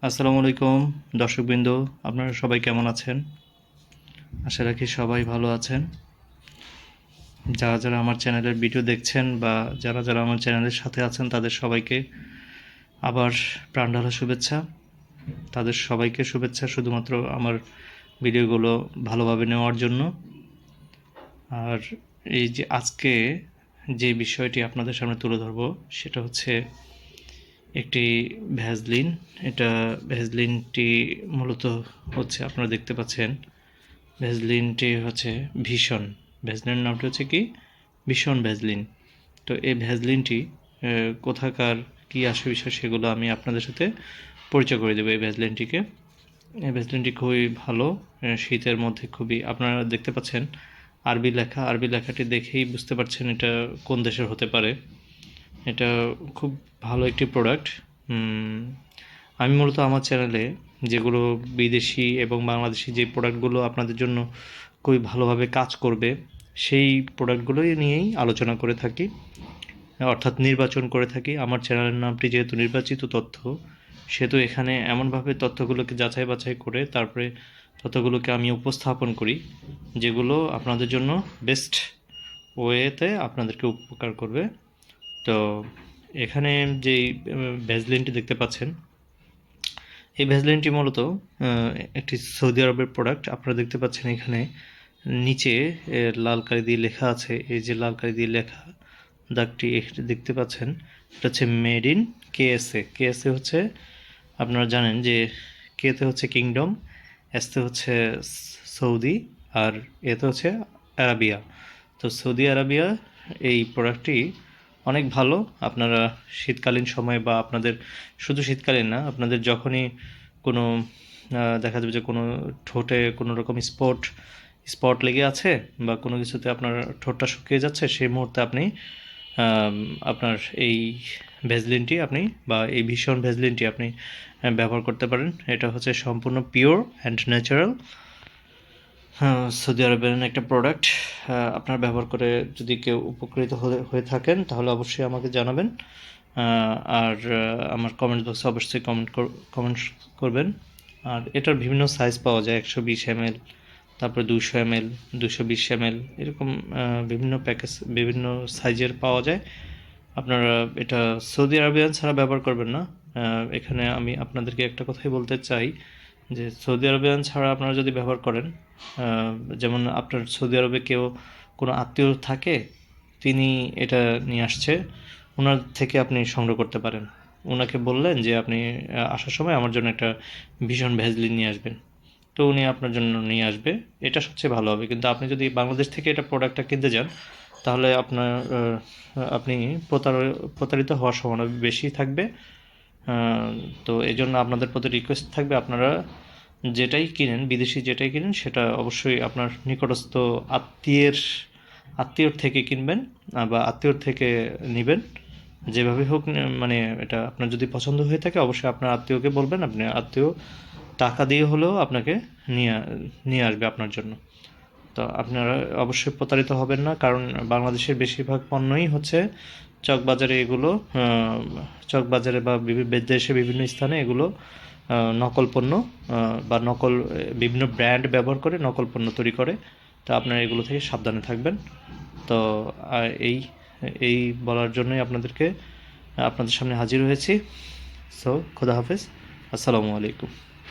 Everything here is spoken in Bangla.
আসসালামু আলাইকুম দর্শকবৃন্দ, আপনারা সবাই কেমন আছেন? আশা রাখি সবাই ভালো আছেন। যারা যারা আমার চ্যানেলের ভিডিও দেখছেন বা যারা যারা আমার চ্যানেলের সাথে আছেন তাদের সবাইকে আবার প্রাণঢালা শুভেচ্ছা। তাদের সবাইকে শুভেচ্ছা শুধুমাত্র আমার ভিডিওগুলো ভালোভাবে নেওয়ার জন্য। আর এই যে আজকে যে বিষয়টি আপনাদের সামনে তুলে ধরবো সেটা হচ্ছে একটি ভ্যাসলিন। এটা ভ্যাসলিনটি মূলত হচ্ছে আপনারা দেখতে পাচ্ছেন, ভ্যাসলিনটি হচ্ছে ভীষণ। ভ্যাসলিনের নামটি হচ্ছে কি? ভীষণ ভ্যাসলিন। তো এই ভ্যাসলিনটি কোথাকার কী আসে বিষয় সেগুলো আমি আপনাদের সাথে পরিচয় করে দেবো এই ভ্যাসলিনটিকে। এই ভ্যাসলিনটি খুবই ভালো, শীতের মধ্যে খুবই, আপনারা দেখতে পাচ্ছেন আরবি লেখা, আরবি লেখাটি দেখেই বুঝতে পারছেন এটা কোন দেশের হতে পারে। এটা খুব ভালো একটি প্রোডাক্ট। আমি মূলত আমার চ্যানেলে যেগুলো বিদেশি এবং বাংলাদেশি যে প্রোডাক্টগুলো আপনাদের জন্য খুবই ভালোভাবে কাজ করবে সেই প্রোডাক্টগুলোই নিয়েই আলোচনা করে থাকি, অর্থাৎ নির্বাচন করে থাকি। আমার চ্যানেলের নামটি যেহেতু নির্বাচিত তথ্য, সেহেতু এখানে এমনভাবে তথ্যগুলোকে যাচাই বাছাই করে তারপরে তথ্যগুলোকে আমি উপস্থাপন করি যেগুলো আপনাদের জন্য বেস্ট ওয়েতে আপনাদেরকে উপকার করবে। তো এখানে যেই ভ্যাসলিনটি দেখতে পাচ্ছেন, এই ভ্যাসলিনটি মূলত একটি সৌদি আরবের প্রোডাক্ট। আপনারা দেখতে পাচ্ছেন এখানে নিচে লাল কালি দিয়ে লেখা আছে, এই যে লাল কালি দিয়ে লেখা দাগটি দেখতে পাচ্ছেন, এটা হচ্ছে মেড ইন কেএসএ। কেএসএ হচ্ছে, আপনারা জানেন যে কেতে হচ্ছে কিংডম, এসতে হচ্ছে সৌদি, আর এতে হচ্ছে আরাবিয়া। তো সৌদি আরাবিয়া এই প্রোডাক্টটি অনেক ভালো। আপনারা শীতকালীন সময় বা আপনাদের শুধু শীতকালীন না, আপনাদের যখনই কোনো দেখা যাবে যে কোনো ঠোঁটে কোনো রকম স্পট লেগে আছে বা কোনো কিছুতে আপনার ঠোঁটটা শুকিয়ে যাচ্ছে, সেই মুহূর্তে আপনি আপনার এই ভ্যাসলিনটি আপনি বা এই ভীষণ ভ্যাসলিনটি আপনি ব্যবহার করতে পারেন। এটা হচ্ছে সম্পূর্ণ পিওর অ্যান্ড ন্যাচারাল সৌদি আরবের একটা প্রোডাক্ট। আপনার ব্যবহার করে যদি কেউ উপকৃত হয়ে থাকেন তাহলে অবশ্যই আমাকে জানাবেন। আর আমার কমেন্ট বক্সে অবশ্যই কমেন্ট করবেন। আর এটার বিভিন্ন সাইজ পাওয়া যায়, 120 ml, তারপরে 200 ml, 220 ml, এরকম বিভিন্ন প্যাকেজ বিভিন্ন সাইজের পাওয়া যায়। আপনারা এটা সৌদি আরবিয়ান ছাড়া ব্যবহার করবেন না। এখানে আমি আপনাদেরকে একটা কথাই বলতে চাই যে সৌদি আরবিয়ান ছাড়া আপনারা যদি ব্যবহার করেন, যেমন আপনার সৌদি আরবে কেউ কোনো আত্মীয় থাকে, তিনি এটা নিয়ে আসছে, ওনার থেকে আপনি সংগ্রহ করতে পারেন। ওনাকে বললেন যে আপনি আসার সময় আমার জন্য একটা ভীষণ ভ্যাসলিন নিয়ে আসবেন, তো উনি আপনার জন্য নিয়ে আসবে। এটা সবচেয়ে ভালো হবে। কিন্তু আপনি যদি বাংলাদেশ থেকে এটা প্রোডাক্টটা কিনতে যান তাহলে আপনি প্রতারিত হওয়ার সম্ভাবনা বেশি থাকবে। তো এই জন্য আপনাদের প্রতি রিকোয়েস্ট থাকবে, আপনারা যেটাই কিনেন, বিদেশি যেটাই কিনেন, সেটা অবশ্যই আপনার নিকটস্থ আত্মীয়র থেকে কিনবেন বা আত্মীয়র থেকে নেবেন। যেভাবে হোক, মানে এটা আপনার যদি পছন্দ হয়ে থাকে অবশ্যই আপনার আত্মীয়কে বলবেন, আপনি আত্মীয় টাকা দিয়ে হলেও আপনাকে নিয়ে নিয়ে আসবে আপনার জন্য। তো আপনারা অবশ্যই প্রতারিত হবেন না, কারণ বাংলাদেশের বেশিরভাগ পণ্যই হচ্ছে চকবাজারে, এগুলো চকবাজারে বা দেশে বিভিন্ন স্থানে এগুলো নকল পণ্য বা বিভিন্ন ব্র্যান্ড ব্যবহার করে নকল পণ্য তৈরি করে। তো আপনারা এগুলো থেকে সাবধানে থাকবেন। তো এই এই বলার জন্যই আপনাদের সামনে হাজির হয়েছি। সো খোদা হাফেজ, আসসালামু আলাইকুম।